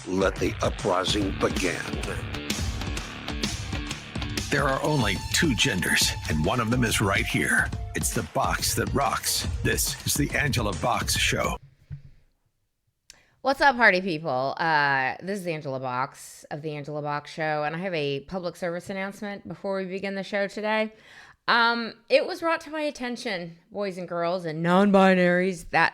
let the uprising begin. There are only two genders, and one of them is right here. It's the box that rocks. This is the Angela Box Show. What's up, party people? This is Angela Box of the Angela Box Show, and I have a public service announcement before we begin the show today. It was brought to my attention, boys and girls and non-binaries, that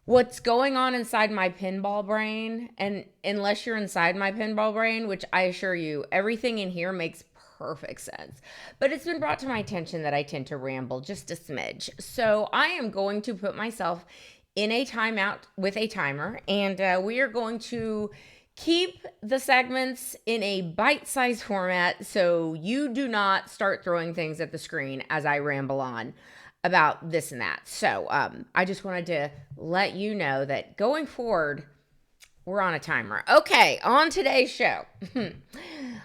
what's going on inside my pinball brain, and unless you're inside my pinball brain, which I assure you, everything in here makes perfect sense. But it's been brought to my attention that I tend to ramble just a smidge. So I am going to put myself in a timeout with a timer, and we are going to keep the segments in a bite-sized format so you do not start throwing things at the screen as I ramble on about this and that. So I just wanted to let you know that going forward, we're on a timer. Okay, on today's show.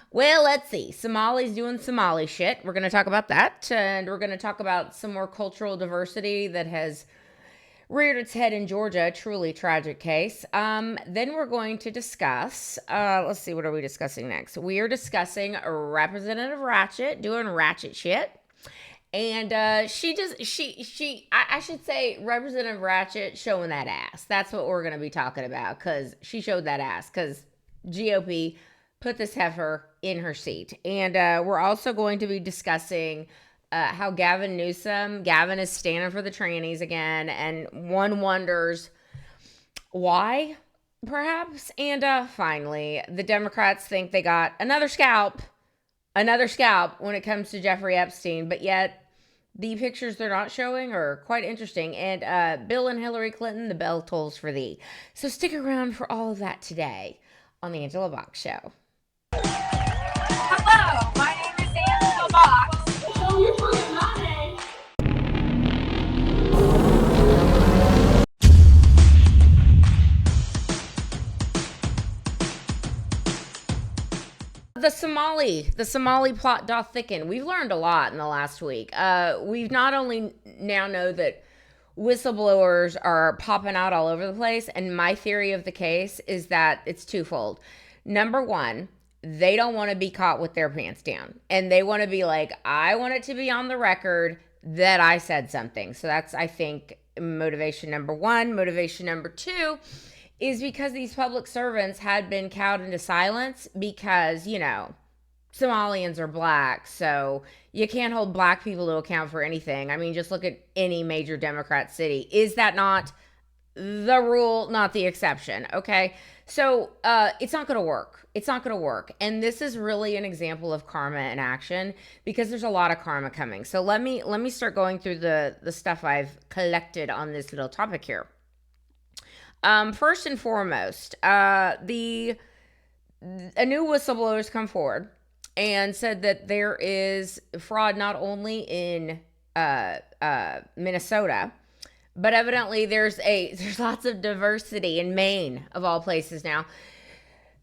Well, let's see. Somali's doing Somali shit. We're going to talk about that, and we're going to talk about some more cultural diversity that has reared its head in Georgia, a truly tragic case. Then we're going to discuss, let's see, what are we discussing next? We are discussing Representative Ratchet doing ratchet shit. And I should say Representative Ratchet showing that ass. That's what we're going to be talking about, because she showed that ass, because GOP put this heifer in her seat. And we're also going to be discussing how Gavin is standing for the trannies again, and one wonders why, perhaps. And finally, the Democrats think they got another scalp when it comes to Jeffrey Epstein, but yet the pictures they're not showing are quite interesting. And Bill and Hillary Clinton, the bell tolls for thee. So stick around for all of that today on the Angela Box Show. Hello, my name is Angela Box. The Somali plot doth thicken. We've learned a lot in the last week. We've not only now know that whistleblowers are popping out all over the place, and my theory of the case is that it's twofold. Number one, they don't want to be caught with their pants down, and they want to be like, I want it to be on the record that I said something. So that's, I think, motivation number one. Motivation number two is because these public servants had been cowed into silence because, you know, Somalians are black, so you can't hold black people to account for anything. I mean, just look at any major Democrat city. Is that not the rule, not the exception? Okay, so it's not going to work. It's not going to work. And this is really an example of karma in action, because there's a lot of karma coming. So let me start going through the stuff I've collected on this little topic here. First and foremost, a new whistleblower has come forward and said that there is fraud not only in Minnesota, but evidently there's lots of diversity in Maine, of all places now.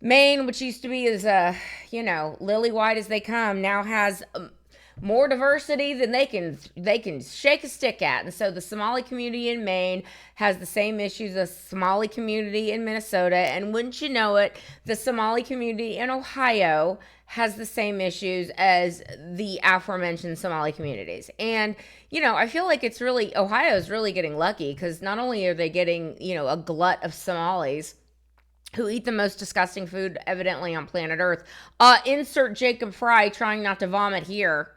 Maine, which used to be as lily white as they come, now has more diversity than they can shake a stick at. And so the Somali community in Maine has the same issues as the Somali community in Minnesota. And wouldn't you know it, the Somali community in Ohio has the same issues as the aforementioned Somali communities. And, you know, I feel like Ohio is really getting lucky, because not only are they getting, a glut of Somalis who eat the most disgusting food evidently on planet Earth. Insert Jacob Fry trying not to vomit here.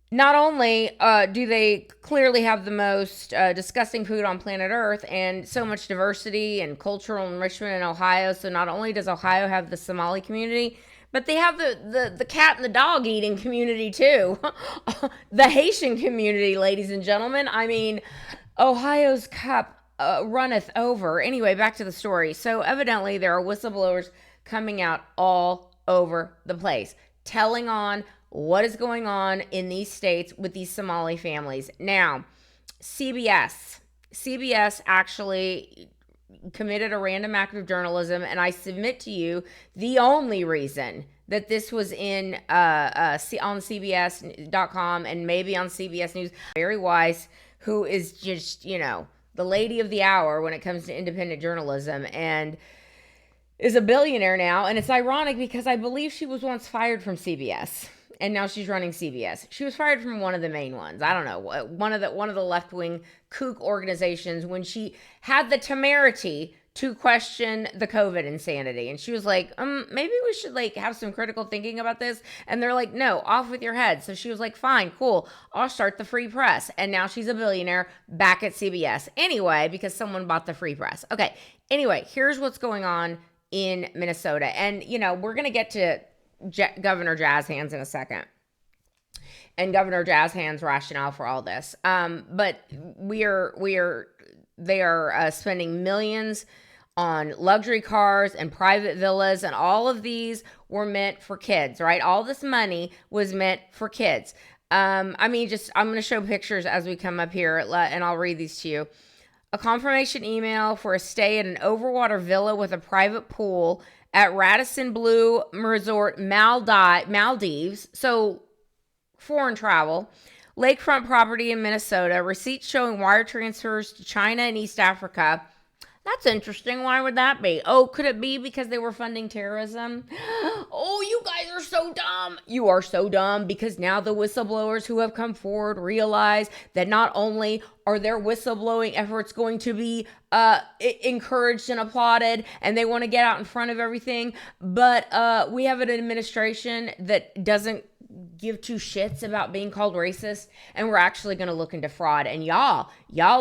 Not only do they clearly have the most disgusting food on planet Earth and so much diversity and cultural enrichment in Ohio, so not only does Ohio have the Somali community, but they have the cat and the dog eating community too. The Haitian community, ladies and gentlemen. I mean, Ohio's cup runneth over. Anyway, back to the story. So evidently there are whistleblowers coming out all over the place, telling on what is going on in these states with these Somali families. Now, CBS actually committed a random act of journalism, and I submit to you the only reason that this was in on CBS.com and maybe on CBS News. Mary Weiss, who is just, the lady of the hour when it comes to independent journalism, and is a billionaire now. And it's ironic because I believe she was once fired from CBS. And now she's running CBS. She was fired from one of the main ones. I don't know, one of the left-wing kook organizations, when she had the temerity to question the COVID insanity. And she was like, maybe we should have some critical thinking about this. And they're like, no, off with your head. So she was like, fine, cool, I'll start the free press. And now she's a billionaire back at CBS. Anyway, because someone bought the free press. Okay, anyway, here's what's going on in Minnesota. And, we're going to get to Governor Jazz Hands in a second, and Governor Jazz Hands' rationale for all this. But they are spending millions on luxury cars and private villas, and all of these were meant for kids, right? All this money was meant for kids. I'm going to show pictures as we come up here, and I'll read these to you. A confirmation email for a stay at an overwater villa with a private pool at Radisson Blue Resort, Maldives. So, foreign travel. Lakefront property in Minnesota. Receipts showing wire transfers to China and East Africa. That's interesting. Why would that be? Oh, could it be because they were funding terrorism? Oh, you guys are so dumb. You are so dumb, because now the whistleblowers who have come forward realize that not only are their whistleblowing efforts going to be encouraged and applauded, and they want to get out in front of everything, but we have an administration that doesn't give two shits about being called racist, and we're actually going to look into fraud. And y'all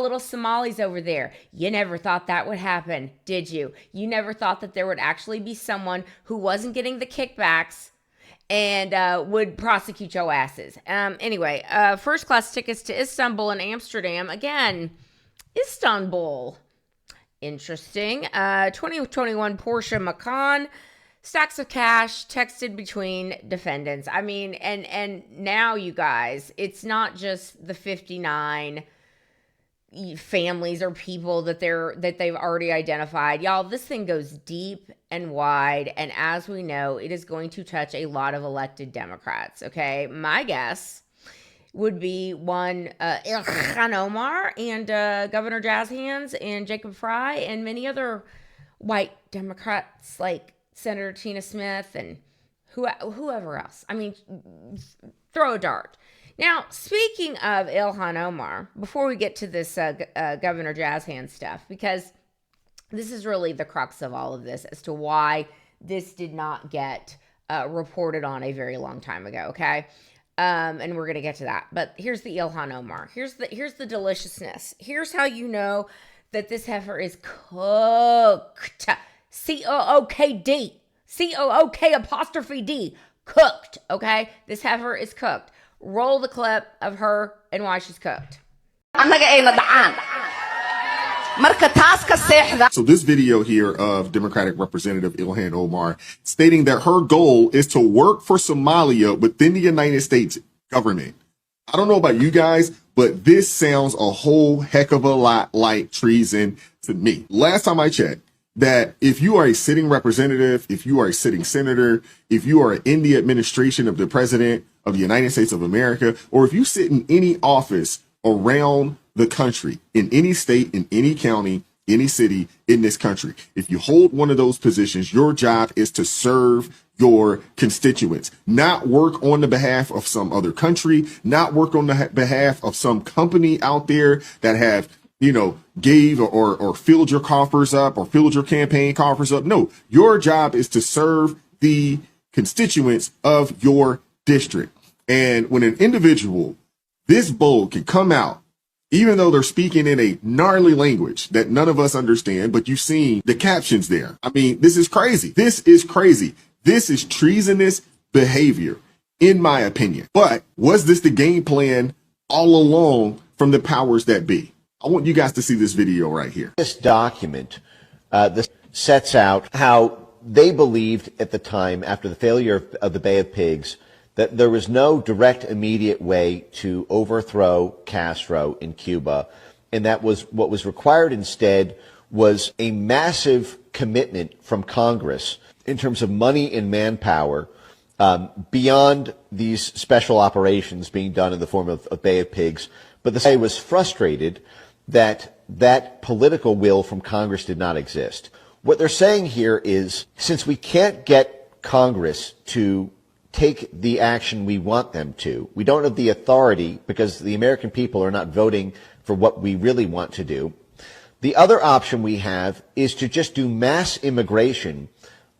little Somalis over there, you never thought that would happen, did you? You never thought that there would actually be someone who wasn't getting the kickbacks and would prosecute your asses. Anyway, first class tickets to Istanbul and Amsterdam. Again, Istanbul. Interesting. 2021 Porsche Macan. Stacks of cash texted between defendants. I mean, and now, you guys, it's not just the 59 families or people that they've already identified. Y'all, this thing goes deep and wide, and as we know, it is going to touch a lot of elected Democrats. Okay, my guess would be one Ilhan Omar and Governor Jazz Hands and Jacob Fry and many other white Democrats like Senator Tina Smith and whoever else. I mean, throw a dart. Now, speaking of Ilhan Omar, before we get to this Governor Jazz Hands stuff, because this is really the crux of all of this as to why this did not get reported on a very long time ago, okay? And we're going to get to that. But here's the Ilhan Omar. Here's the deliciousness. Here's how you know that this heifer is cooked. C-O-O-K-D. C-O-O-K apostrophe D. Cooked, okay? This heifer is cooked. Roll the clip of her and why she's cooked. So this video here of Democratic Representative Ilhan Omar stating that her goal is to work for Somalia within the United States government. I don't know about you guys, but this sounds a whole heck of a lot like treason to me. Last time I checked, that if you are a sitting representative, if you are a sitting senator, if you are in the administration of the president of the United States of America, or if you sit in any office around the country, in any state, in any county, any city in this country, if you hold one of those positions, your job is to serve your constituents, not work on the behalf of some other country, not work on the behalf of some company out there that have, gave or filled your coffers up or filled your campaign coffers up. No, your job is to serve the constituents of your district. And when an individual this bold can come out, even though they're speaking in a gnarly language that none of us understand, but you've seen the captions there. I mean, this is crazy. This is crazy. This is treasonous behavior, in my opinion. But was this the game plan all along from the powers that be? I want you guys to see this video right here. This document this sets out how they believed at the time, after the failure of the Bay of Pigs, that there was no direct, immediate way to overthrow Castro in Cuba, and that was what was required instead was a massive commitment from Congress in terms of money and manpower beyond these special operations being done in the form of Bay of Pigs. But the CIA was frustrated that that political will from Congress did not exist. What they're saying here is, since we can't get Congress to take the action we want them to, we don't have the authority because the American people are not voting for what we really want to do. The other option we have is to just do mass immigration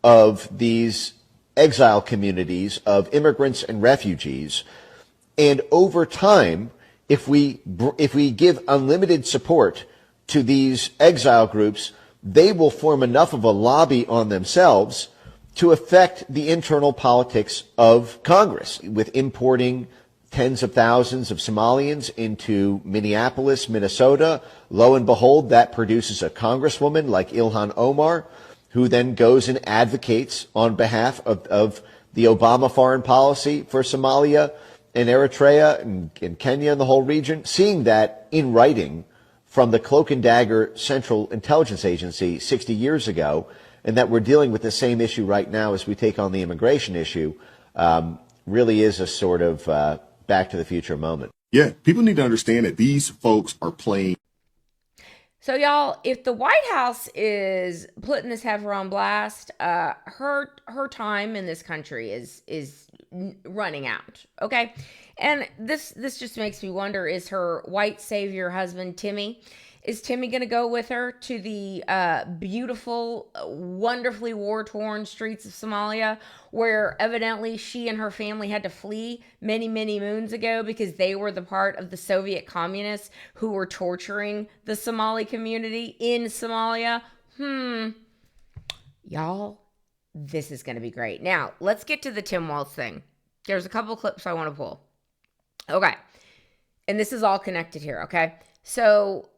of these exile communities of immigrants and refugees. And over time, if we give unlimited support to these exile groups, they will form enough of a lobby on themselves to affect the internal politics of Congress, with importing tens of thousands of Somalians into Minneapolis, Minnesota. Lo and behold, that produces a congresswoman like Ilhan Omar, who then goes and advocates on behalf of the Obama foreign policy for Somalia and Eritrea and Kenya and the whole region. Seeing that in writing from the Cloak and Dagger Central Intelligence Agency 60 years ago, and that we're dealing with the same issue right now as we take on the immigration issue, really is a sort of back to the future moment. Yeah, people need to understand that these folks are playing. So, y'all, if the White House is putting this heifer on blast, her time in this country is running out. Okay, and this just makes me wonder: is her white savior husband Timmy? Is Timmy going to go with her to the beautiful, wonderfully war-torn streets of Somalia, where evidently she and her family had to flee many, many moons ago because they were the part of the Soviet communists who were torturing the Somali community in Somalia? Y'all, this is going to be great. Now, let's get to the Tim Walz thing. There's a couple clips I want to pull. Okay. And this is all connected here, okay? So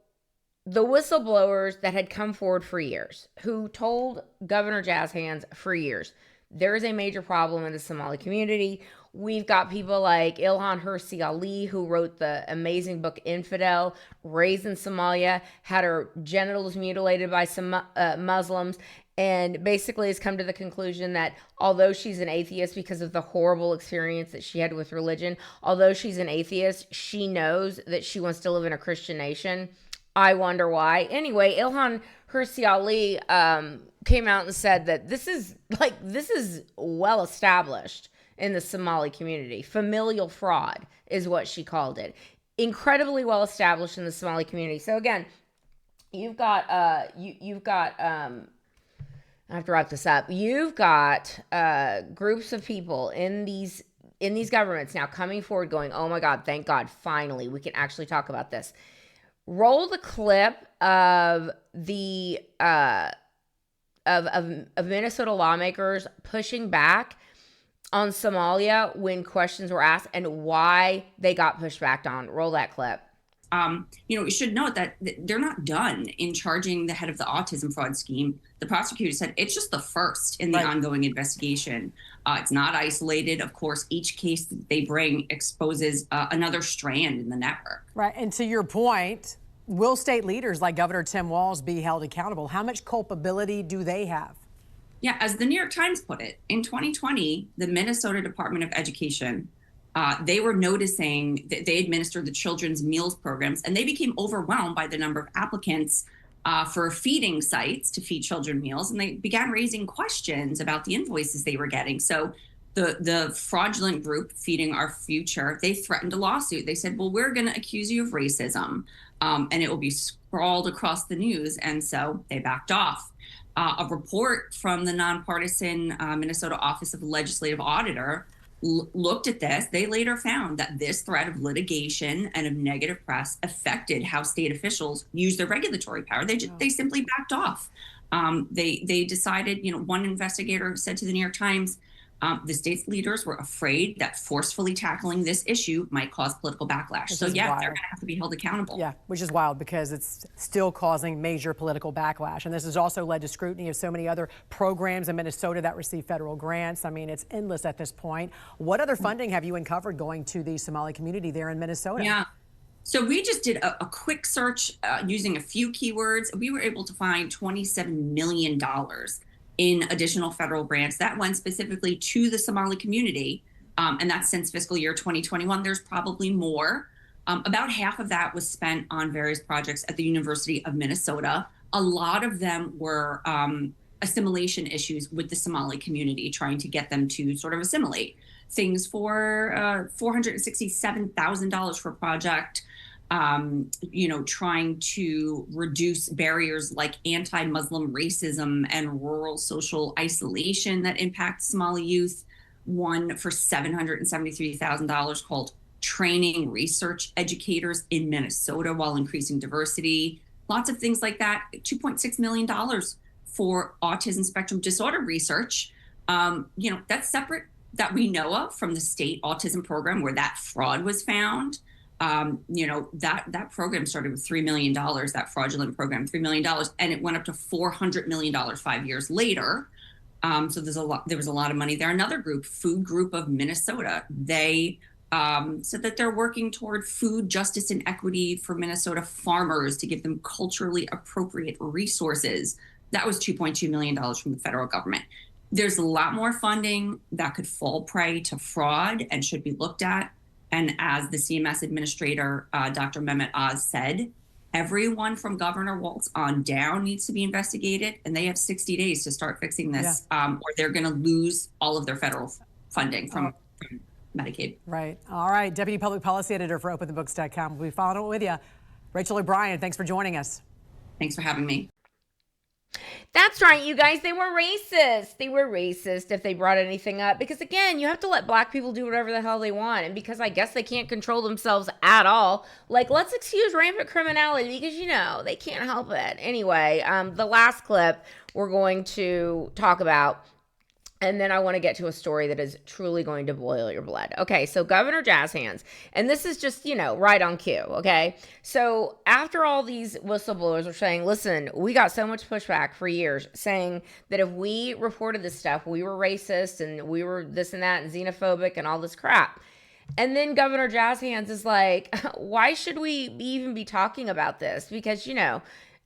the whistleblowers that had come forward for years, who told Governor Jazz Hands for years, there is a major problem in the Somali community. We've got people like Ilhan Hirsi Ali, who wrote the amazing book Infidel, raised in Somalia, had her genitals mutilated by some Muslims, and basically has come to the conclusion that although she's an atheist because of the horrible experience that she had with religion, although she's an atheist, she knows that she wants to live in a Christian nation. I wonder why. Anyway, Ilhan Hirsi Ali came out and said that this is well established in the Somali community. Familial fraud is what she called it. Incredibly well established in the Somali community. So again, you've got I have to wrap this up. You've got groups of people in these governments now coming forward going, "Oh my God, thank God, finally we can actually talk about this." Roll the clip of the of Minnesota lawmakers pushing back on Somalia when questions were asked and why they got pushed back on. Roll that clip. We should note that they're not done in charging the head of the autism fraud scheme. The prosecutor said it's just the first in the ongoing investigation. It's not isolated. Of course, each case that they bring exposes another strand in the network. Right. And to your point, will state leaders like Governor Tim Walz be held accountable? How much culpability do they have? Yeah, as the New York Times put it, in 2020, the Minnesota Department of Education, they were noticing that they administered the children's meals programs, and they became overwhelmed by the number of applicants for feeding sites to feed children meals. And they began raising questions about the invoices they were getting. So the fraudulent group, Feeding Our Future, they threatened a lawsuit. They said, well, we're going to accuse you of racism, and it will be scrawled across the news. And so they backed off. A report from the nonpartisan Minnesota Office of Legislative Auditor looked at this. They later found that this threat of litigation and of negative press affected how state officials use their regulatory power. They simply backed off. They decided, one investigator said to the New York Times, the state's leaders were afraid that forcefully tackling this issue might cause political backlash. So yeah, they're going to have to be held accountable. Yeah, which is wild because it's still causing major political backlash. And this has also led to scrutiny of so many other programs in Minnesota that receive federal grants. I mean, it's endless at this point. What other funding have you uncovered going to the Somali community there in Minnesota? Yeah. So we just did a quick search using a few keywords. We were able to find $27 million in additional federal grants that went specifically to the Somali community. And that's since fiscal year 2021. There's probably more. About half of that was spent on various projects at the University of Minnesota. A lot of them were assimilation issues with the Somali community, trying to get them to sort of assimilate. Things for $467,000 for a project, trying to reduce barriers like anti-Muslim racism and rural social isolation that impact Somali youth. One for $773,000 called training research educators in Minnesota while increasing diversity. Lots of things like that. $2.6 million for autism spectrum disorder research. That's separate that we know of from the state autism program where that fraud was found. That program started with $3 million, that fraudulent program, $3 million, and it went up to $400 million 5 years later. So there was a lot of money there. Another group, Food Group of Minnesota, they said that they're working toward food justice and equity for Minnesota farmers to give them culturally appropriate resources. That was $2.2 million from the federal government. There's a lot more funding that could fall prey to fraud and should be looked at. And as the CMS administrator, Dr. Mehmet Oz said, everyone from Governor Walz on down needs to be investigated, and they have 60 days to start fixing this, or they're going to lose all of their federal funding from Medicaid. Right. All right. Deputy Public Policy Editor for OpenTheBooks.com. We'll be following it with you. Rachel O'Brien, thanks for joining us. Thanks for having me. That's right, you guys. They were racist. They were racist if they brought anything up. Because, again, you have to let black people do whatever the hell they want. And because I guess they can't control themselves at all, let's excuse rampant criminality because, they can't help it. Anyway, the last clip we're going to talk about, and then I want to get to a story that is truly going to boil your blood. Okay, so Governor Jazz Hands, and this is just, right on cue, okay? So after all these whistleblowers were saying, listen, we got so much pushback for years saying that if we reported this stuff, we were racist and we were this and that and xenophobic and all this crap. And then Governor Jazz Hands is like, why should we even be talking about this? Because,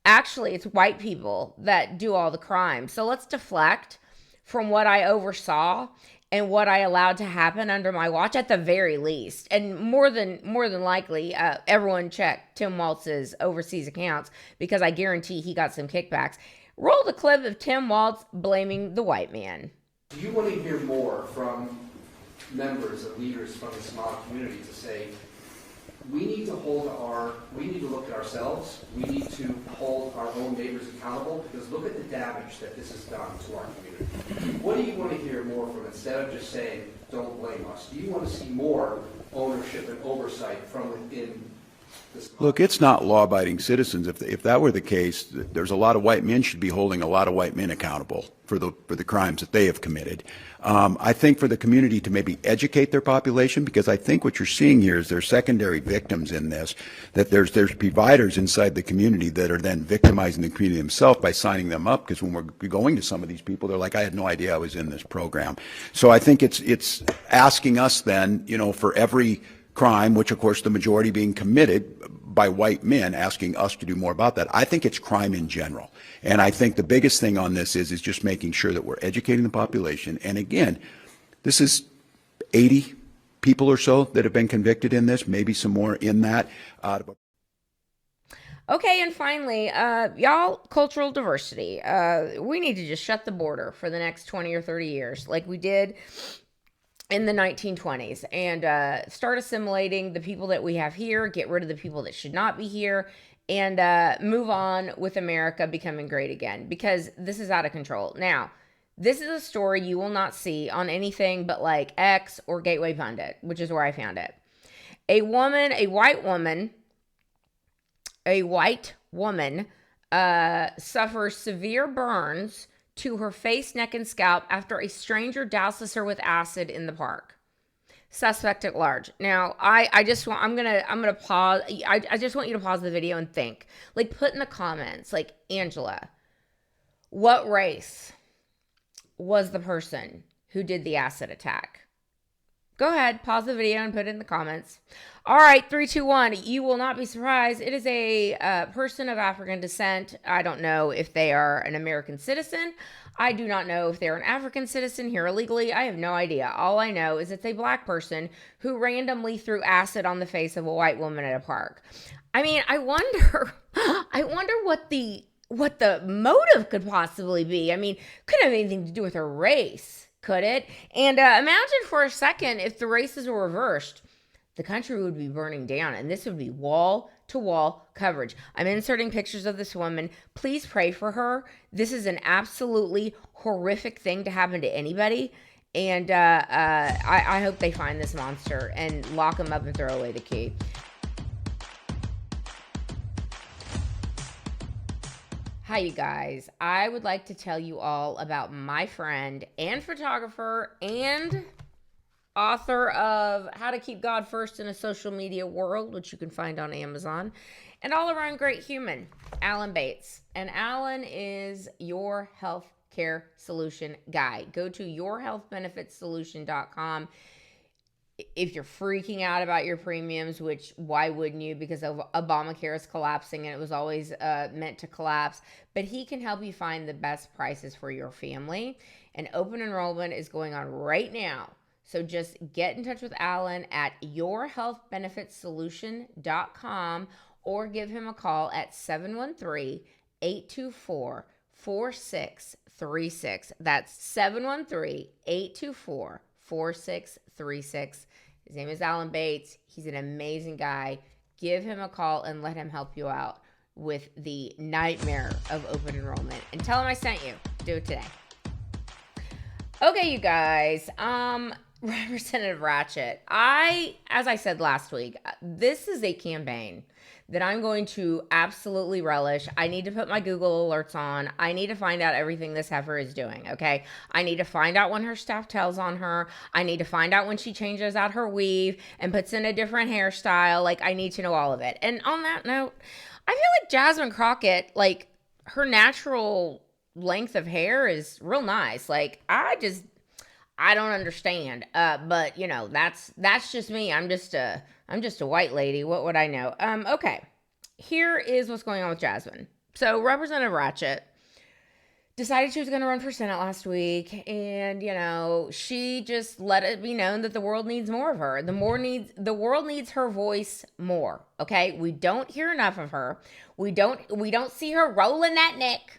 actually it's white people that do all the crime. So let's deflect from what I oversaw and what I allowed to happen under my watch at the very least. And more than likely, everyone check Tim Walz's overseas accounts because I guarantee he got some kickbacks. Roll the clip of Tim Walz blaming the white man. Do you want to hear more from members and leaders from the Somali community to say, we need to look at ourselves, we need to hold our own neighbors accountable, because look at the damage that this has done to our community. What do you want to hear more from, instead of just saying, don't blame us? Do you want to see more ownership and oversight from within this? Look, it's not law-abiding citizens. If that were the case, there's a lot of white men should be holding a lot of white men accountable for the crimes that they have committed. I think for the community to maybe educate their population, because I think what you're seeing here is there's secondary victims in this, that there's providers inside the community that are then victimizing the community themselves by signing them up, because when we're going to some of these people, they're like, I had no idea I was in this program. So I think it's asking us then, for every crime, which of course the majority being committed by white men, asking us to do more about that. I think it's crime in general. And I think the biggest thing on this is just making sure that we're educating the population. And again, this is 80 people or so that have been convicted in this, maybe some more in that. Okay, and finally, y'all, cultural diversity. We need to just shut the border for the next 20 or 30 years like we did in the 1920s and start assimilating the people that we have here, get rid of the people that should not be here, and move on with America becoming great again, because this is out of control. Now, this is a story you will not see on anything but X or Gateway Pundit, which is where I found it. A white woman suffers severe burns to her face, neck, and scalp after a stranger douses her with acid in the park. Suspect at large. Now, I'm gonna pause. I just want you to pause the video and think. Put in the comments, Angela, what race was the person who did the acid attack? Go ahead, pause the video and put it in the comments. All right, 3, 2, 1. You will not be surprised. It is a person of African descent. I don't know if they are an American citizen. I do not know if they're an African citizen here illegally. I have no idea. All I know is it's a black person who randomly threw acid on the face of a white woman at a park. I mean, I wonder what the motive could possibly be. I mean, couldn't have anything to do with her race, could it? And imagine for a second if the races were reversed. The country would be burning down, and this would be wall-to-wall coverage. I'm inserting pictures of this woman. Please pray for her. This is an absolutely horrific thing to happen to anybody, and I hope they find this monster and lock him up and throw away the key. Hi, you guys. I would like to tell you all about my friend and photographer and author of How to Keep God First in a Social Media World, which you can find on Amazon, and all-around great human, Alan Bates. And Alan is your healthcare solution guy. Go to yourhealthbenefitsolution.com. If you're freaking out about your premiums, which why wouldn't you? Because of Obamacare is collapsing, and it was always meant to collapse. But he can help you find the best prices for your family. And open enrollment is going on right now. So just get in touch with Alan at yourhealthbenefitsolution.com or give him a call at 713-824-4636. That's 713-824-4636. His name is Alan Bates. He's an amazing guy. Give him a call and let him help you out with the nightmare of open enrollment. And tell him I sent you. Do it today. Okay, you guys. Representative Ratchet, as I said last week, this is a campaign that I'm going to absolutely relish. I need to put my Google alerts on. I need to find out everything this heifer is doing, okay? I need to find out when her staff tells on her. I need to find out when she changes out her weave and puts in a different hairstyle. Like, I need to know all of it. And on that note, I feel like Jasmine Crockett, like, her natural length of hair is real nice. Like, I don't understand. But you know, that's just me. I'm just a white lady. What would I know? Okay. Here is what's going on with Jasmine. So Representative Ratchet decided she was going to run for Senate last week, and you know, she just let it be known that the world needs more of her. The world needs her voice more. Okay? We don't hear enough of her. We don't see her rolling that neck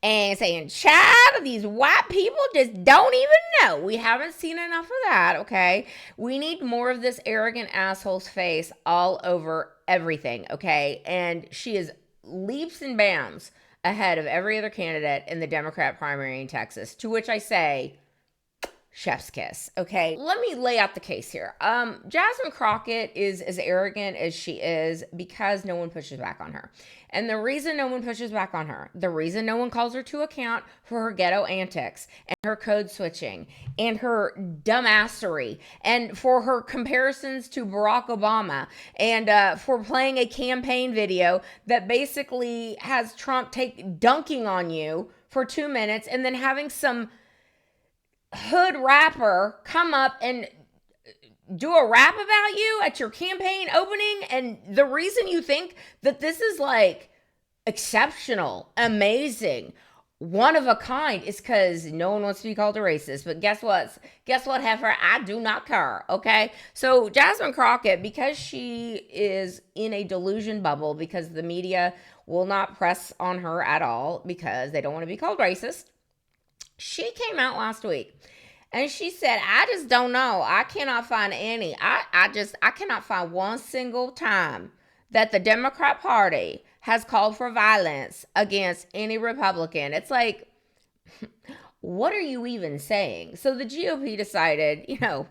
and saying, child, these white people just don't even know. We haven't seen enough of that, okay? We need more of this arrogant asshole's face all over everything, okay? And she is leaps and bounds ahead of every other candidate in the Democrat primary in Texas, to which I say, chef's kiss, okay? Let me lay out the case here. Jasmine Crockett is as arrogant as she is because no one pushes back on her. And the reason no one pushes back on her, the reason no one calls her to account for her ghetto antics and her code switching and her dumbassery and for her comparisons to Barack Obama and for playing a campaign video that basically has Trump dunking on you for 2 minutes and then having some hood rapper come up and do a rap about you at your campaign opening, and the reason you think that this is like exceptional, amazing, one of a kind is because no one wants to be called a racist. But guess what, heifer? I do not care, okay? So Jasmine Crockett, because she is in a delusion bubble, because the media will not press on her at all because they don't want to be called racist, she came out last week and she said, I just don't know. I cannot find any. I cannot find one single time that the Democrat Party has called for violence against any Republican. It's like, what are you even saying? So the GOP decided, you know,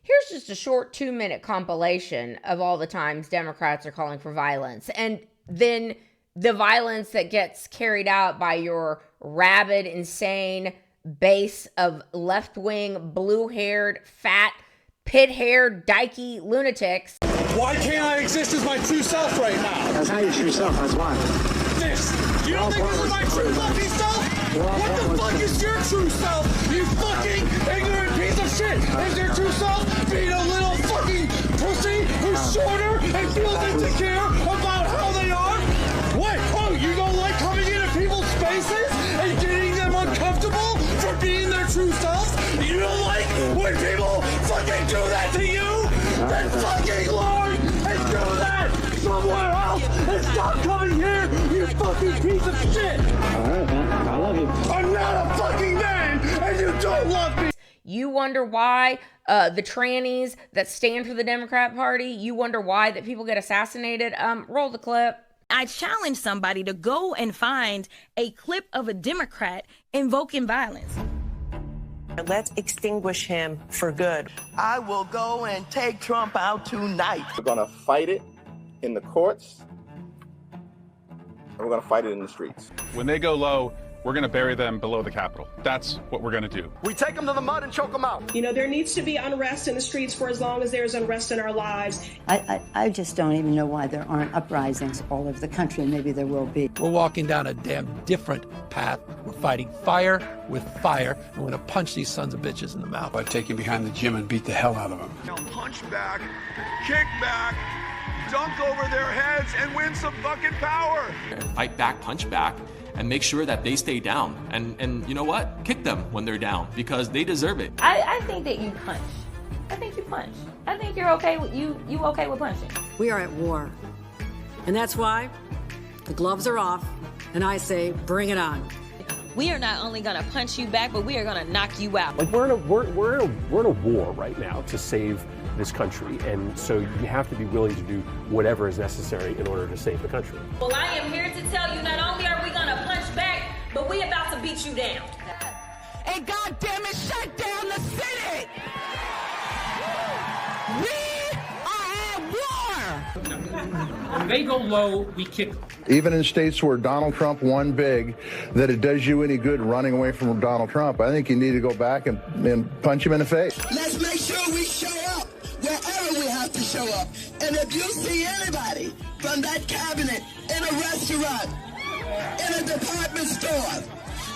here's just a short 2-minute compilation of all the times Democrats are calling for violence. And then the violence that gets carried out by your rabid, insane base of left-wing, blue-haired, fat, pit-haired, dykey lunatics. Why can't I exist as my true self right now? That's not your true self, that's why. This! You don't think this is my true fucking self? What the fuck is your true self? You fucking ignorant piece of shit is their true self being a little fucking pussy who's shorter and feels insecure about how they are? What? Oh, you don't like coming into people's spaces and getting them uncomfortable for being their true self? You don't like when people fucking do that to you? Then fucking learn and do that somewhere else and stop coming here, you fucking piece of shit! Alright, man. I love you. I'm not a fucking man, and you don't love me! You wonder why the trannies that stand for the Democrat Party, you wonder why that people get assassinated? Roll the clip. I challenge somebody to go and find a clip of a Democrat invoking violence. Let's extinguish him for good. I will go and take Trump out tonight. We're going to fight it in the courts, and we're going to fight it in the streets. When they go low, we're going to bury them below the Capitol. That's what we're going to do. We take them to the mud and choke them out. You know, there needs to be unrest in the streets for as long as there's unrest in our lives. I just don't even know why there aren't uprisings all over the country, and maybe there will be. We're walking down a damn different path. We're fighting fire with fire, and we're going to punch these sons of bitches in the mouth. I'd take you behind the gym and beat the hell out of them. Punch back, kick back, dunk over their heads, and win some fucking power. Fight back, punch back, and make sure that they stay down. And you know what? Kick them when they're down, because they deserve it. I think that you punch. I think you punch. I think you're okay with you okay with punching. We are at war. And that's why the gloves are off, and I say, bring it on. We are not only gonna punch you back, but we are gonna knock you out. Like we're in a war right now to save this country, and so you have to be willing to do whatever is necessary in order to save the country. Well, I am here to tell you, not only are we gonna punch back, but we about to beat you down. And goddamn it, shut down the city! We are at war! When they go low, we kick. Even in states where Donald Trump won big, that it does you any good running away from Donald Trump. I think you need to go back and punch him in the face. Let's make sure we show up wherever we have to show up. And if you see anybody from that cabinet in a restaurant, in a department store,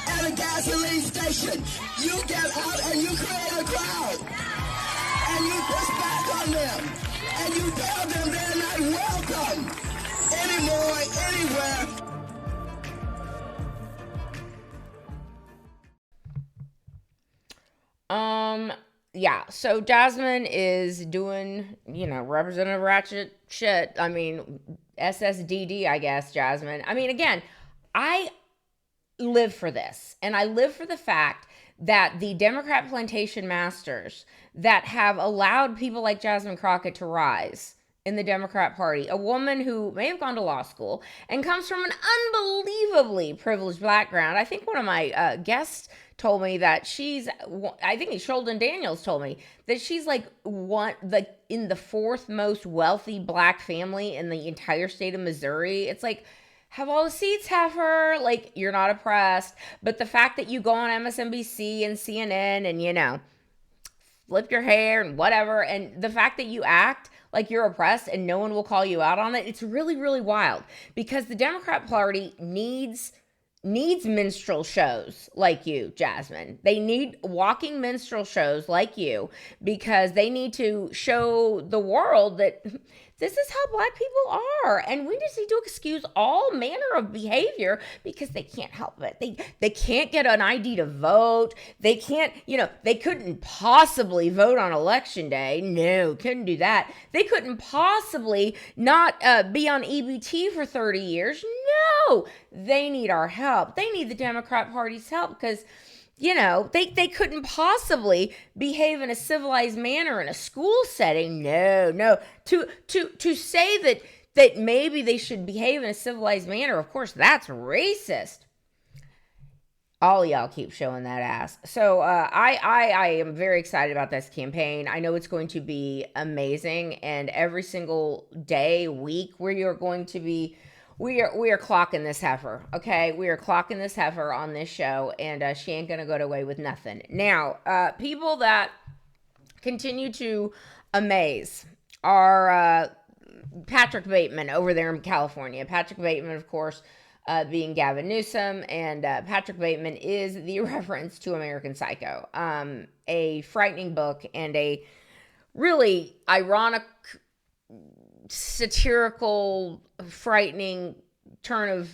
at a gasoline station, you get out and you create a crowd. And you push back on them. And you tell them they're not welcome anymore, anywhere. Yeah, so Jasmine is doing, Representative Ratchet shit. I mean, SSDD, I guess, Jasmine. I mean, again, I live for this. And I live for the fact that the Democrat plantation masters that have allowed people like Jasmine Crockett to rise in the Democrat Party, a woman who may have gone to law school and comes from an unbelievably privileged background. I think one of my guests told me that I think Sheldon Daniels told me that she's in the fourth most wealthy black family in the entire state of Missouri. It's like, have all the seats, have her, like, you're not oppressed. But the fact that you go on MSNBC and CNN and, flip your hair and whatever, and the fact that you act like you're oppressed and no one will call you out on it, it's really, really wild. Because the Democrat Party needs minstrel shows like you, Jasmine. They need walking minstrel shows like you, because they need to show the world that this is how black people are. And we just need to excuse all manner of behavior because they can't help it. They can't get an ID to vote. They can't, they couldn't possibly vote on election day. No, couldn't do that. They couldn't possibly not be on EBT for 30 years. No, they need our help. They need the Democrat Party's help because they couldn't possibly behave in a civilized manner in a school setting. No. To say that maybe they should behave in a civilized manner, of course, that's racist. All of y'all keep showing that ass. So I am very excited about this campaign. I know it's going to be amazing, and every single day, week, we are clocking this heifer, okay? We are clocking this heifer on this show, and she ain't gonna go away with nothing. Now, people that continue to amaze are Patrick Bateman over there in California. Patrick Bateman, of course, being Gavin Newsom, and Patrick Bateman is the reference to American Psycho, a frightening book and a really ironic, satirical, frightening turn of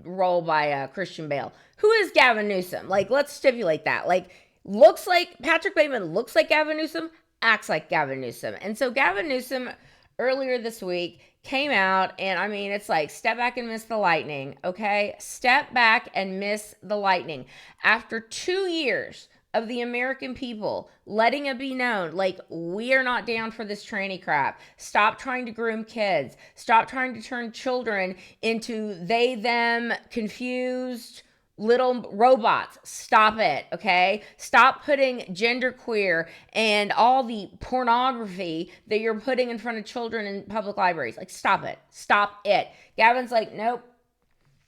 role by Christian Bale. Who is Gavin Newsom? Like, let's stipulate that. Like, looks like Patrick Bateman, looks like Gavin Newsom, acts like Gavin Newsom. And so Gavin Newsom earlier this week came out, and I mean, it's like, step back and miss the lightning, okay? Step back and miss the lightning. After 2 years of the American people letting it be known, like, we are not down for this tranny crap. Stop trying to groom kids. Stop trying to turn children into they, them, confused little robots. Stop it, okay? Stop putting genderqueer and all the pornography that you're putting in front of children in public libraries. Like, stop it. Stop it. Gavin's like, nope.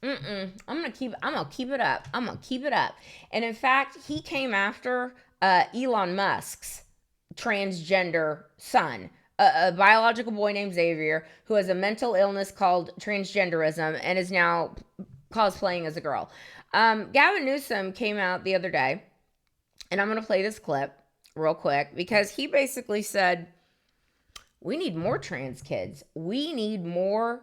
I'm gonna keep it up. I'm gonna keep it up. And in fact, he came after Elon Musk's transgender son, a biological boy named Xavier, who has a mental illness called transgenderism and is now cosplaying as a girl. Gavin Newsom came out the other day, and I'm going to play this clip real quick because he basically said, we need more trans kids. We need more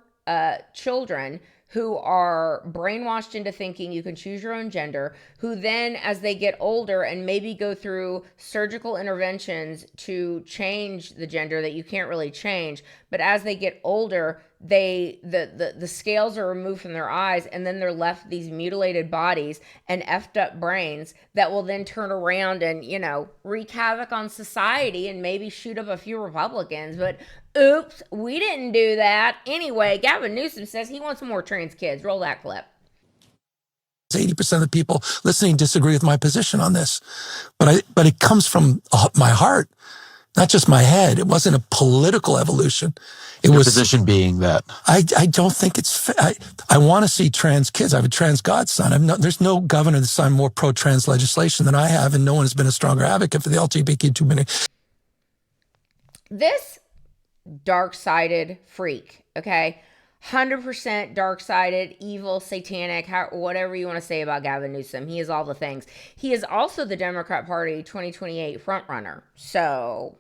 children who are brainwashed into thinking you can choose your own gender, who then, as they get older and maybe go through surgical interventions to change the gender that you can't really change, but as they get older, the scales are removed from their eyes, and then they're left these mutilated bodies and effed up brains that will then turn around and, you know, wreak havoc on society and maybe shoot up a few Republicans. But oops, we didn't do that. Anyway, Gavin Newsom says he wants more trans kids. Roll that clip. 80% of the people listening disagree with my position on this, but it comes from my heart, not just my head. It wasn't a political evolution. It was position being that I don't think it's. I want to see trans kids. I have a trans godson. There's no governor that's signed more pro-trans legislation than I have, and no one has been a stronger advocate for the LGBTQ community. This dark-sided freak, okay? 100% dark-sided, evil, satanic, whatever you want to say about Gavin Newsom. He is all the things. He is also the Democrat Party 2028 frontrunner. So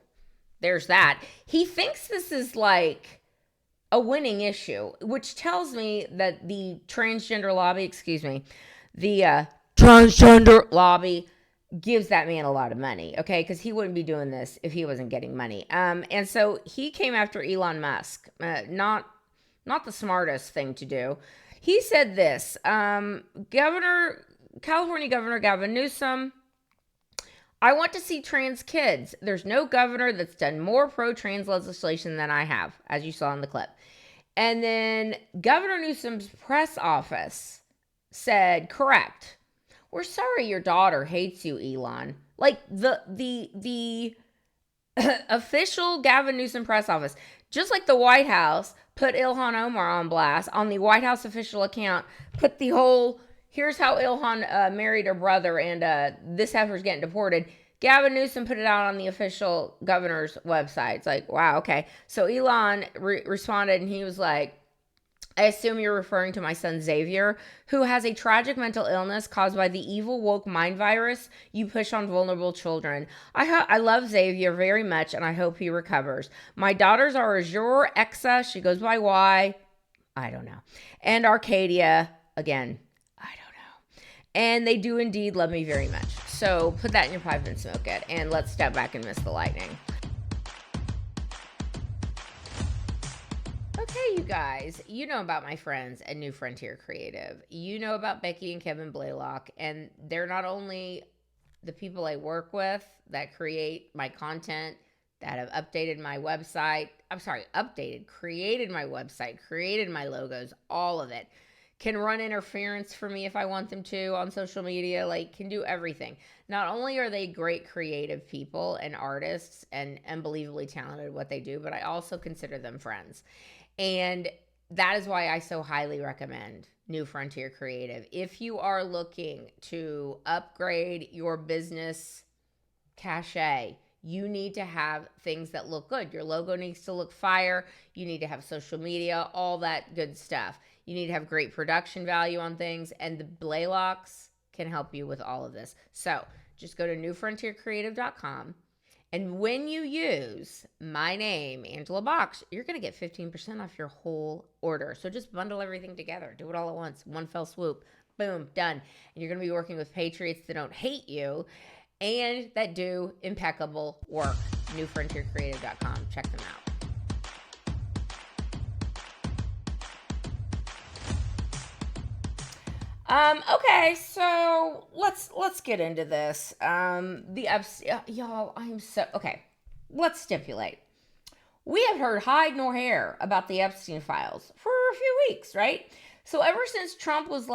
there's that. He thinks this is like a winning issue, which tells me that the transgender lobby, the transgender lobby gives that man a lot of money, okay? Because he wouldn't be doing this if he wasn't getting money. And so he came after Elon Musk, not the smartest thing to do. He said this, California Governor Gavin Newsom, I want to see trans kids. There's no governor that's done more pro-trans legislation than I have, as you saw in the clip. And then Governor Newsom's press office said, correct. We're sorry your daughter hates you, Elon. Like the official Gavin Newsom press office, just like the White House put Ilhan Omar on blast on the White House official account, put the whole, here's how Ilhan married her brother and this heifer's getting deported. Gavin Newsom put it out on the official governor's website. It's like, wow, okay. So Elon responded, and he was like, I assume you're referring to my son Xavier, who has a tragic mental illness caused by the evil woke mind virus you push on vulnerable children. I love Xavier very much, and I hope he recovers. My daughters are Azure, Exa, she goes by Y, I don't know, and Arcadia, again, I don't know. And they do indeed love me very much. So put that in your pipe and smoke it, and let's step back and miss the lightning. Okay, you guys, you know about my friends at New Frontier Creative. You know about Becky and Kevin Blaylock, and they're not only the people I work with that create my content, that have updated my website. Created my website, created my logos, all of it. Can run interference for me if I want them to on social media, like can do everything. Not only are they great creative people and artists and unbelievably talented at what they do, but I also consider them friends. And that is why I so highly recommend New Frontier Creative. If you are looking to upgrade your business cachet, You need to have things that look good. Your logo needs to look fire. You need to have social media, all that good stuff. You need to have great production value on things, and the Blaylocks can help you with all of this. So just go to newfrontiercreative.com. And when you use my name, Angela Box, you're going to get 15% off your whole order. So just bundle everything together. Do it all at once. One fell swoop. Boom, done. And you're going to be working with patriots that don't hate you and that do impeccable work. newfrontiercreative.com. Check them out. Okay, so let's get into this. The Epstein, y'all, okay. Let's stipulate. We have heard hide nor hair about the Epstein files for a few weeks, right? So ever since Trump was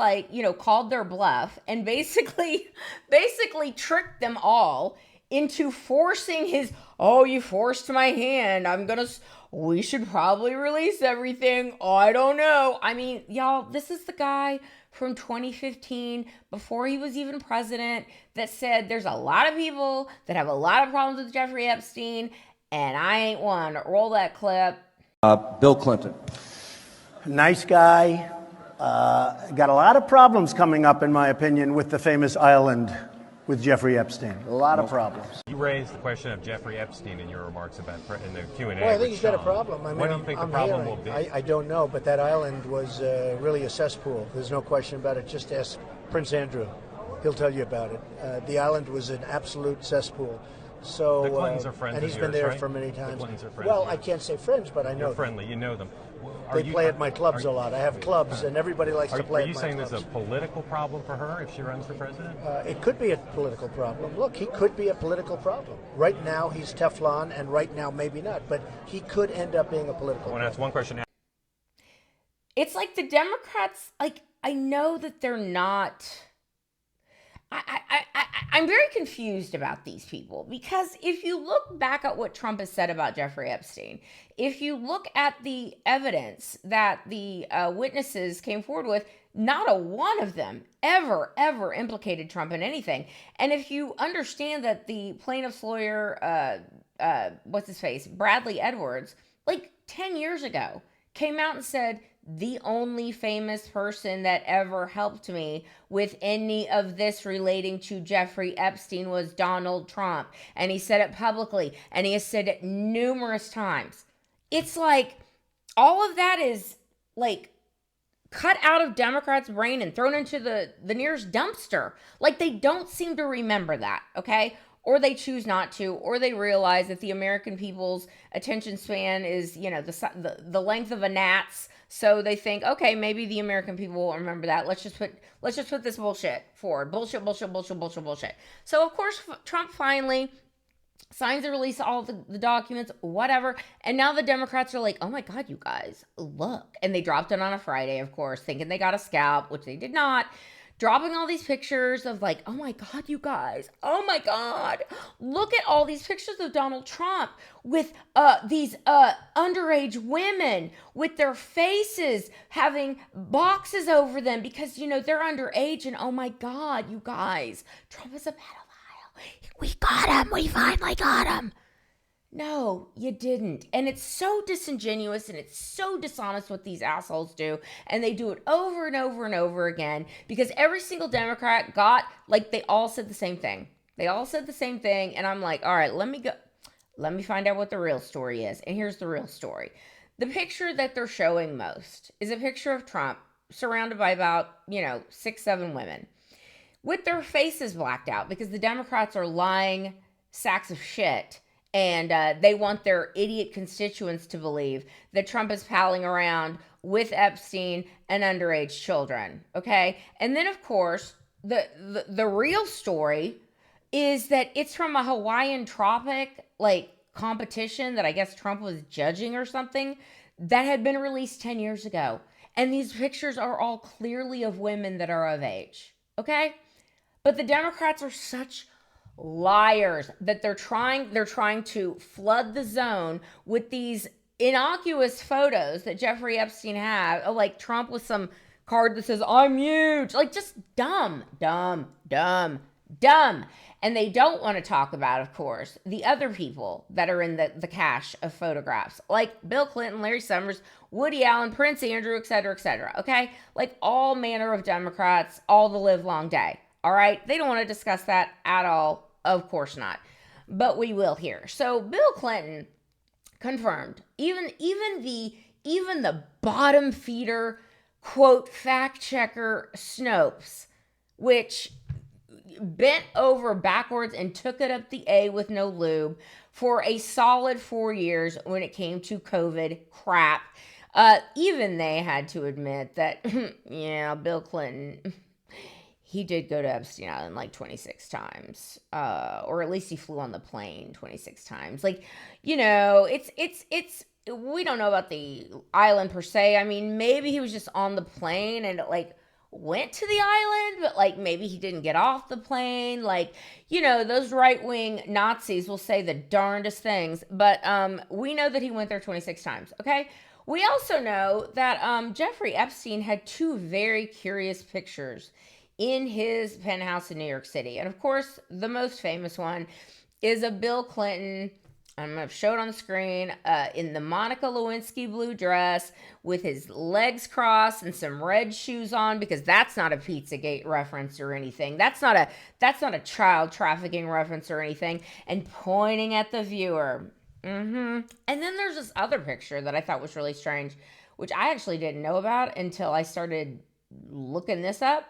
called their bluff and basically tricked them all into forcing you forced my hand. We should probably release everything. I don't know. I mean, y'all, this is the guy from 2015, before he was even president, that said there's a lot of people that have a lot of problems with Jeffrey Epstein, and I ain't one. Roll that clip. Bill Clinton. Nice guy. Got a lot of problems coming up, in my opinion, with the famous island with Jeffrey Epstein. A lot of problems. You raised the question of Jeffrey Epstein in your remarks about in the Q&A. Well, I think he's got a problem. I mean, what do you think the problem will be? I don't know, but that island was really a cesspool. There's no question about it. Just ask Prince Andrew. He'll tell you about it. The island was an absolute cesspool. So, the Clintons are friends and he's of been yours, there right? for many times. The Clintons are friends. Well, I can't say friends, but I know You're friendly. You know them. They play at my clubs a lot. I have clubs, and everybody likes to play at my clubs. Are you saying there's a political problem for her if she runs for president? It could be a political problem. Look, he could be a political problem. Right now, he's Teflon, and right now, maybe not. But he could end up being a political problem. That's one question. It's like the Democrats, I know that they're not... I'm very confused about these people, because if you look back at what Trump has said about Jeffrey Epstein, if you look at the evidence that the witnesses came forward with, not a one of them ever implicated Trump in anything. And if you understand that the plaintiff's lawyer, Bradley Edwards, 10 years ago, came out and said, the only famous person that ever helped me with any of this relating to Jeffrey Epstein was Donald Trump. And he said it publicly, and he has said it numerous times. It's like all of that is cut out of Democrats' brain and thrown into the nearest dumpster. They don't seem to remember that, okay? Or they choose not to, or they realize that the American people's attention span is, the length of a gnat's. So they think, okay, maybe the American people will remember that. Let's just put this bullshit forward. Bullshit. So of course, Trump finally signs and release all the documents, whatever. And now the Democrats are like, oh my God, you guys, look. And they dropped it on a Friday, of course, thinking they got a scalp, which they did not. Dropping all these pictures of oh my God, you guys, oh my God, look at all these pictures of Donald Trump with these underage women with their faces having boxes over them because, they're underage. And oh my God, you guys, Trump is a pedophile. We got him. We finally got him. No, you didn't. And it's so disingenuous and it's so dishonest what these assholes do. And they do it over and over and over again because every single Democrat got, they all said the same thing. And I'm like, all right, let me find out what the real story is. And here's the real story. The picture that they're showing most is a picture of Trump surrounded by about, 6-7 women with their faces blacked out because the Democrats are lying sacks of shit. And they want their idiot constituents to believe that Trump is palling around with Epstein and underage children, okay? And then, of course, the real story is that it's from a Hawaiian tropic, competition that I guess Trump was judging or something that had been released 10 years ago. And these pictures are all clearly of women that are of age, okay? But the Democrats are such liars that they're trying to flood the zone with these innocuous photos that Jeffrey Epstein had, Trump with some card that says I'm huge, just dumb. And they don't want to talk about, of course, the other people that are in the cache of photographs, like Bill Clinton, Larry Summers, Woody Allen, Prince Andrew, et cetera, okay? Like all manner of Democrats all the live long day, all right? They don't want to discuss that at all, of course not. But we will here. So Bill Clinton confirmed, even the bottom feeder, quote, fact checker Snopes, which bent over backwards and took it up the A with no lube for a solid 4 years when it came to COVID crap. Even they had to admit that, yeah, Bill Clinton, he did go to Epstein Island like 26 times, or at least he flew on the plane 26 times. Like, you know, it's we don't know about the island per se. I mean, maybe he was just on the plane and like went to the island, but like maybe he didn't get off the plane. Like, you know, those right-wing Nazis will say the darndest things, but we know that he went there 26 times, okay? We also know that Jeffrey Epstein had 2 very curious pictures in his penthouse in New York City. And of course, the most famous one is of Bill Clinton, I'm going to show it on the screen, in the Monica Lewinsky blue dress with his legs crossed and some red shoes on, because that's not a Pizzagate reference or anything. That's not a child trafficking reference or anything, and pointing at the viewer. And then there's this other picture that I thought was really strange, which I actually didn't know about until I started looking this up.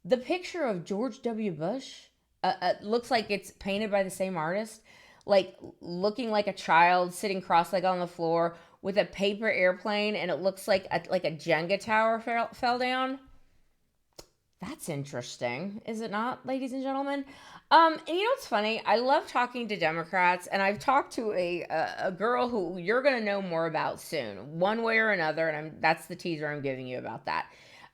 The picture of George W. Bush looks like it's painted by the same artist, like looking like a child sitting cross-legged on the floor with a paper airplane, and it looks like a Jenga tower fell down. That's interesting, is it not, ladies and gentlemen? And you know what's funny? I love talking to Democrats, and I've talked to a girl who you're going to know more about soon, one way or another, and that's the teaser I'm giving you about that.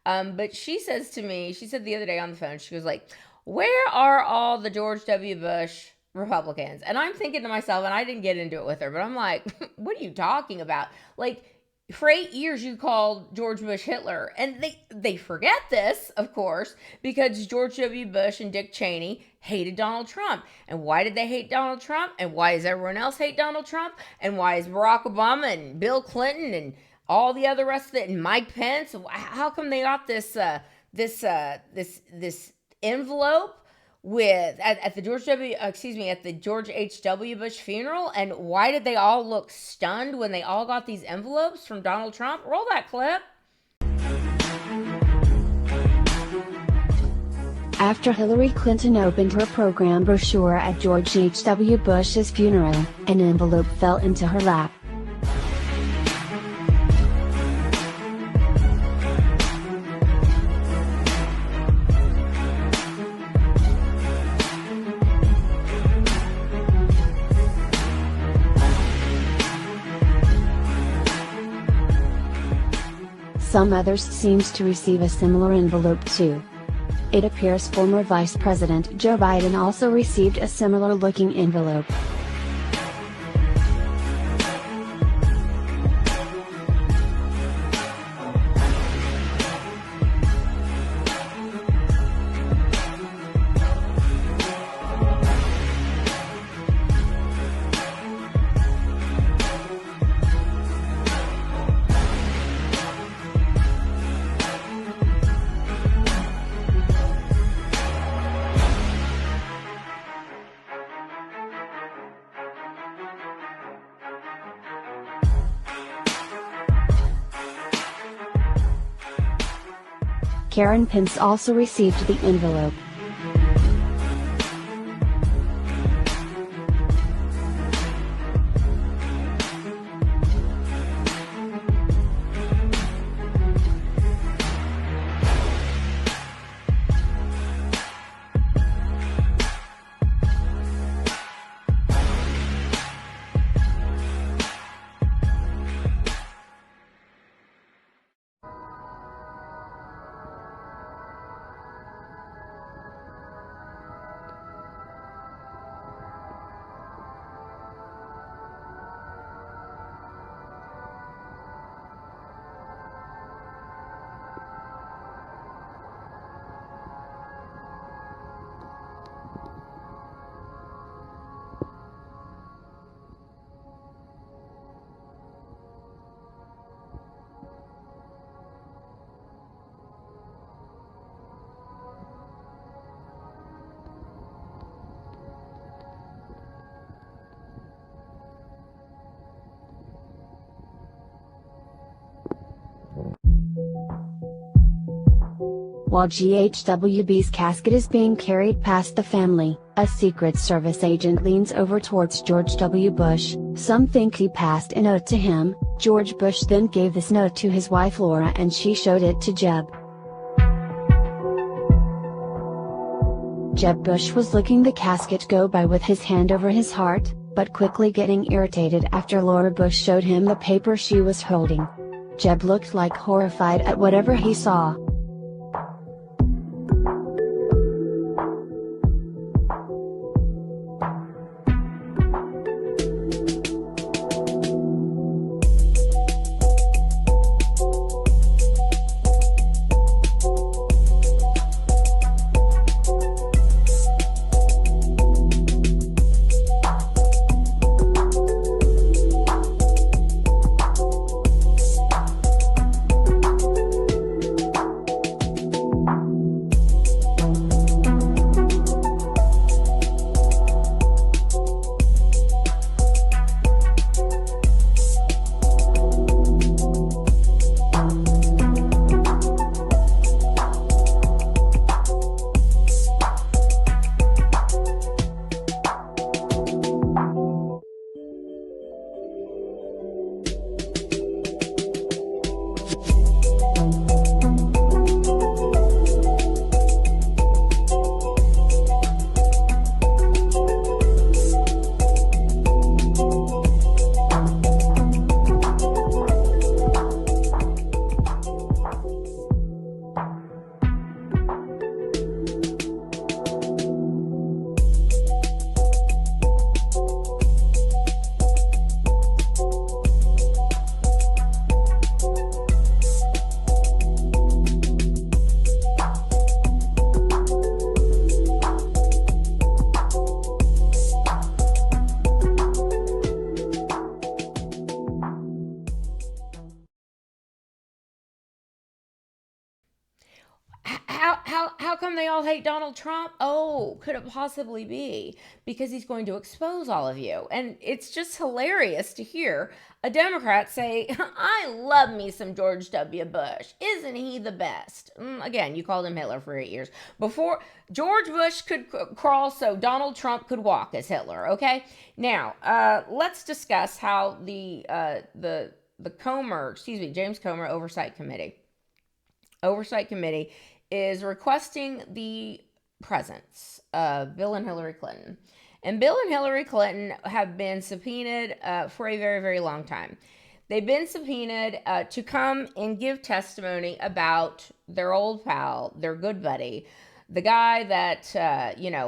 But she says to me, she said the other day on the phone, she was like, where are all the George W. Bush Republicans? And I'm thinking to myself, and I didn't get into it with her, but I'm like, what are you talking about? Like, for 8 years you called George Bush Hitler, and they forget this, of course, because George W. Bush and Dick Cheney hated Donald Trump. And why did they hate Donald Trump? And why does everyone else hate Donald Trump? And why is Barack Obama and Bill Clinton and all the other rest of it and Mike Pence, how come they got this envelope with at the George H.W. Bush funeral? And why did they all look stunned when they all got these envelopes from Donald Trump? Roll that clip. After Hillary Clinton opened her program brochure at George H.W. Bush's funeral, an envelope fell into her lap. Some others seems to receive a similar envelope too. It appears former Vice President Joe Biden also received a similar looking envelope. Karen Pence also received the envelope. While GHWB's casket is being carried past the family, a Secret Service agent leans over towards George W. Bush. Some think he passed a note to him. George Bush then gave this note to his wife Laura and she showed it to Jeb. Jeb Bush was looking the casket go by with his hand over his heart, but quickly getting irritated after Laura Bush showed him the paper she was holding. Jeb looked like horrified at whatever he saw. How come they all hate Donald Trump? Oh, could it possibly be because he's going to expose all of you? And it's just hilarious to hear a Democrat say, I love me some George W. Bush. Isn't he the best? Again, you called him Hitler for 8 years. Before George Bush could crawl, so Donald Trump could walk as Hitler, okay? Now, let's discuss how the James Comer Oversight Committee is requesting the presence of Bill and Hillary Clinton. And Bill and Hillary Clinton have been subpoenaed for a very, very long time. They've been subpoenaed to come and give testimony about their old pal, their good buddy, the guy that,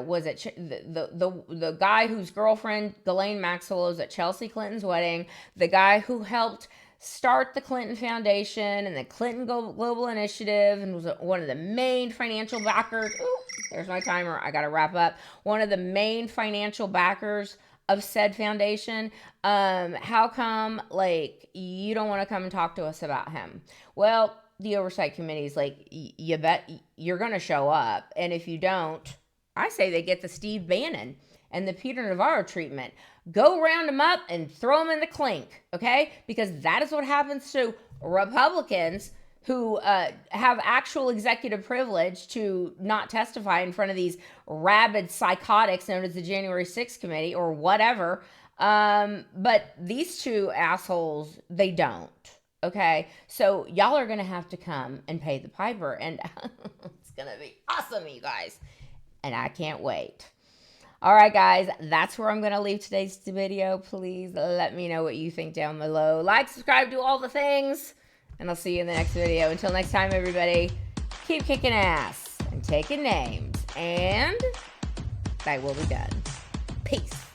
was at the guy whose girlfriend, Ghislaine Maxwell, was at Chelsea Clinton's wedding, the guy who helped start the Clinton Foundation and the Clinton Global Initiative and was one of the main financial backers. Ooh, there's my timer. I got to wrap up. One of the main financial backers of said foundation. How come, you don't want to come and talk to us about him? Well, the Oversight Committee is like, you bet you're going to show up. And if you don't, I say they get the Steve Bannon and the Peter Navarro treatment. Go round them up and throw them in the clink, okay? Because that is what happens to Republicans who have actual executive privilege to not testify in front of these rabid psychotics known as the January 6th Committee or whatever. But these two assholes, they don't, okay? So y'all are going to have to come and pay the piper. And it's going to be awesome, you guys. And I can't wait. All right, guys, that's where I'm going to leave today's video. Please let me know what you think down below. Like, subscribe, do all the things, and I'll see you in the next video. Until next time, everybody, keep kicking ass and taking names, and I will be done. Peace.